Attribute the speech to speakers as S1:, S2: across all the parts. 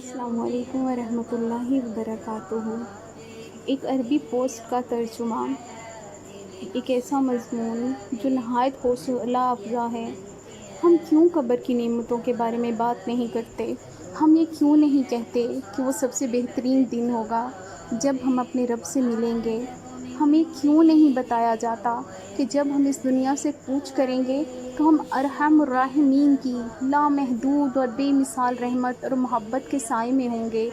S1: السلام علیکم ورحمۃ اللہ وبرکاتہ۔ ایک عربی پوسٹ کا ترجمہ۔ ایک ایسا مضمون جو نہایت حوصلہ افزا ہے۔ ہم کیوں قبر کی نعمتوں کے بارے میں بات نہیں کرتے؟ ہم یہ کیوں نہیں کہتے کہ وہ سب سے بہترین دن ہوگا جب ہم اپنے رب سے ملیں گے؟ ہمیں کیوں نہیں بتایا جاتا کہ جب ہم اس دنیا سے کوچ کریں گے تو ہم ارحم الراحمین کی لامحدود اور بے مثال رحمت اور محبت کے سائے میں ہوں گے،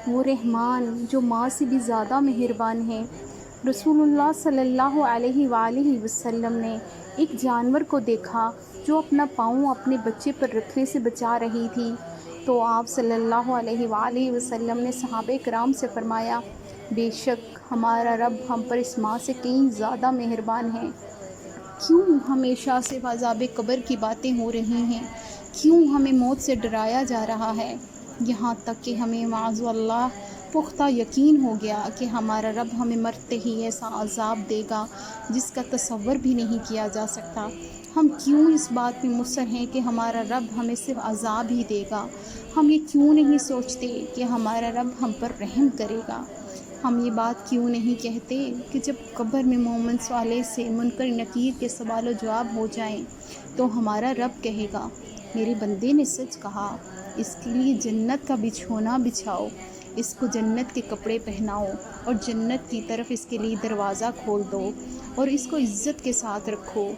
S1: وہ رحمان جو ماں سے بھی زیادہ مہربان ہے۔ رسول اللہ صلی اللہ علیہ وآلہ وسلم نے ایک جانور کو دیکھا جو اپنا پاؤں اپنے بچے پر رکھنے سے بچا رہی تھی، تو آپ صلی اللہ علیہ وآلہ وسلم نے صحابہ کرام سے فرمایا، بے شک ہمارا رب ہم پر اس ماں سے کہیں زیادہ مہربان ہے۔ کیوں ہمیشہ صرف عذاب قبر کی باتیں ہو رہی ہیں؟ کیوں ہمیں موت سے ڈرایا جا رہا ہے؟ یہاں تک کہ ہمیں معاذ اللہ پختہ یقین ہو گیا کہ ہمارا رب ہمیں مرتے ہی ایسا عذاب دے گا جس کا تصور بھی نہیں کیا جا سکتا۔ ہم کیوں اس بات میں مصر ہیں کہ ہمارا رب ہمیں صرف عذاب ہی دے گا؟ ہم یہ کیوں نہیں سوچتے کہ ہمارا رب ہم پر رحم کرے گا؟ ہم یہ بات کیوں نہیں کہتے کہ جب قبر میں مومن صالح سے منکر نکیر کے سوال و جواب ہو جائیں تو ہمارا رب کہے گا، میرے بندے نے سچ کہا، اس کے لیے جنت کا بچھونا بچھاؤ، اس کو جنت کے کپڑے پہناؤ اور جنت کی طرف اس کے لیے دروازہ کھول دو اور اس کو عزت کے ساتھ رکھو۔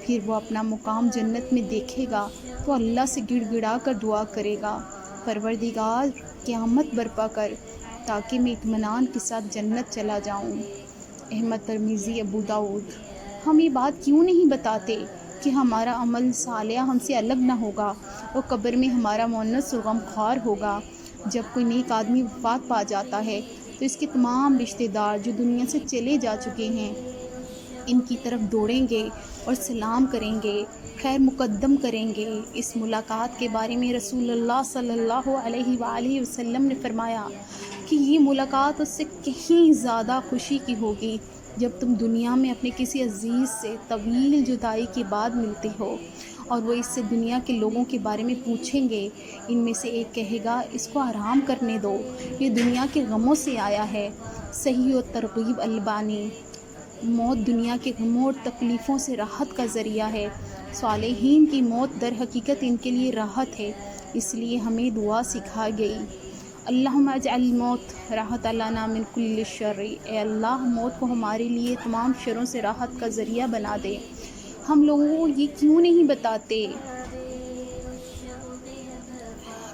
S1: پھر وہ اپنا مقام جنت میں دیکھے گا تو اللہ سے گڑ گڑا کر دعا کرے گا، پروردگار قیامت برپا کر تاکہ میں اطمینان کے ساتھ جنت چلا جاؤں۔ احمد، ترمذی، ابو داؤد۔ ہم یہ بات کیوں نہیں بتاتے کہ ہمارا عمل صالح ہم سے الگ نہ ہوگا اور قبر میں ہمارا مونس اور غمخوار ہوگا؟ جب کوئی نیک آدمی وفات پا جاتا ہے تو اس کے تمام رشتہ دار جو دنیا سے چلے جا چکے ہیں ان کی طرف دوڑیں گے اور سلام کریں گے، خیر مقدم کریں گے۔ اس ملاقات کے بارے میں رسول اللہ صلی اللہ علیہ وآلہ وسلم نے فرمایا کہ یہ ملاقات اس سے کہیں زیادہ خوشی کی ہوگی جب تم دنیا میں اپنے کسی عزیز سے طویل جدائی کے بعد ملتے ہو اور وہ اس سے دنیا کے لوگوں کے بارے میں پوچھیں گے۔ ان میں سے ایک کہے گا، اس کو آرام کرنے دو، یہ دنیا کے غموں سے آیا ہے۔ صحیح و ترغیب البانی۔ موت دنیا کے غموں اور تکلیفوں سے راحت کا ذریعہ ہے۔ صالحین کی موت در حقیقت ان کے لیے راحت ہے، اس لیے ہمیں دعا سکھائی گئی، اللہم اجعل الموت راحت لنا من کل شر، اے اللہ موت کو ہمارے لیے تمام شروں سے راحت کا ذریعہ بنا دے۔ ہم لوگوں کو یہ کیوں نہیں بتاتے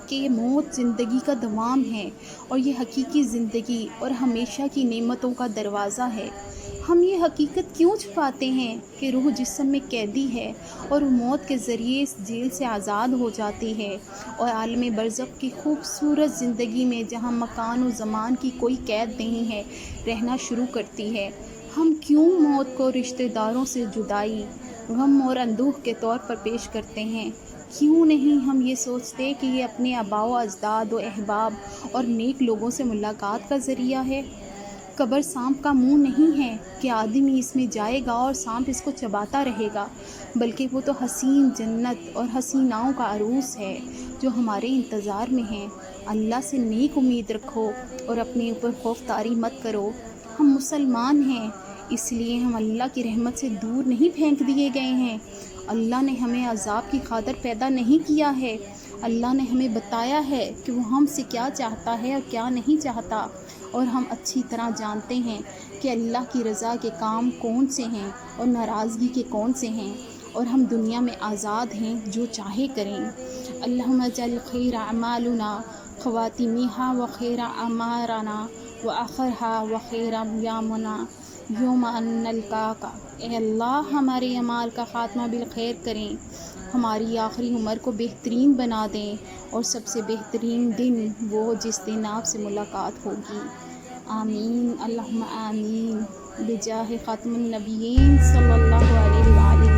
S1: کہ یہ موت زندگی کا دوام ہے اور یہ حقیقی زندگی اور ہمیشہ کی نعمتوں کا دروازہ ہے؟ ہم یہ حقیقت کیوں چھپاتے ہیں کہ روح جسم میں قیدی ہے اور وہ موت کے ذریعے اس جیل سے آزاد ہو جاتی ہے اور عالم برزخ کی خوبصورت زندگی میں جہاں مکان و زمان کی کوئی قید نہیں ہے رہنا شروع کرتی ہے؟ ہم کیوں موت کو رشتہ داروں سے جدائی، غم اور اندوہ کے طور پر پیش کرتے ہیں؟ کیوں نہیں ہم یہ سوچتے کہ یہ اپنے آباء و اجداد و احباب اور نیک لوگوں سے ملاقات کا ذریعہ ہے؟ قبر سانپ کا منہ نہیں ہے کہ آدمی اس میں جائے گا اور سانپ اس کو چباتا رہے گا، بلکہ وہ تو حسین جنت اور حسیناؤں کا عروس ہے جو ہمارے انتظار میں ہیں۔ اللہ سے نیک امید رکھو اور اپنے اوپر خوف طاری مت کرو۔ ہم مسلمان ہیں، اس لیے ہم اللہ کی رحمت سے دور نہیں پھینک دیے گئے ہیں۔ اللہ نے ہمیں عذاب کی خاطر پیدا نہیں کیا ہے، اللہ نے ہمیں بتایا ہے کہ وہ ہم سے کیا چاہتا ہے اور کیا نہیں چاہتا، اور ہم اچھی طرح جانتے ہیں کہ اللہ کی رضا کے کام کون سے ہیں اور ناراضگی کے کون سے ہیں، اور ہم دنیا میں آزاد ہیں جو چاہے کریں۔ اللہم اجعل خیر اعمالنا خواتمہا و خیر اعمارنا و آخرہا و خیر ایامنا یوم ان نلقاک، اے اللہ ہمارے اعمال کا خاتمہ بالخیر کریں، ہماری آخری عمر کو بہترین بنا دیں، اور سب سے بہترین دن وہ جس دن آپ سے ملاقات ہوگی۔ آمین، اللہم آمین، بجاہ خاتم النبیین صلی اللہ علیہ وآلہ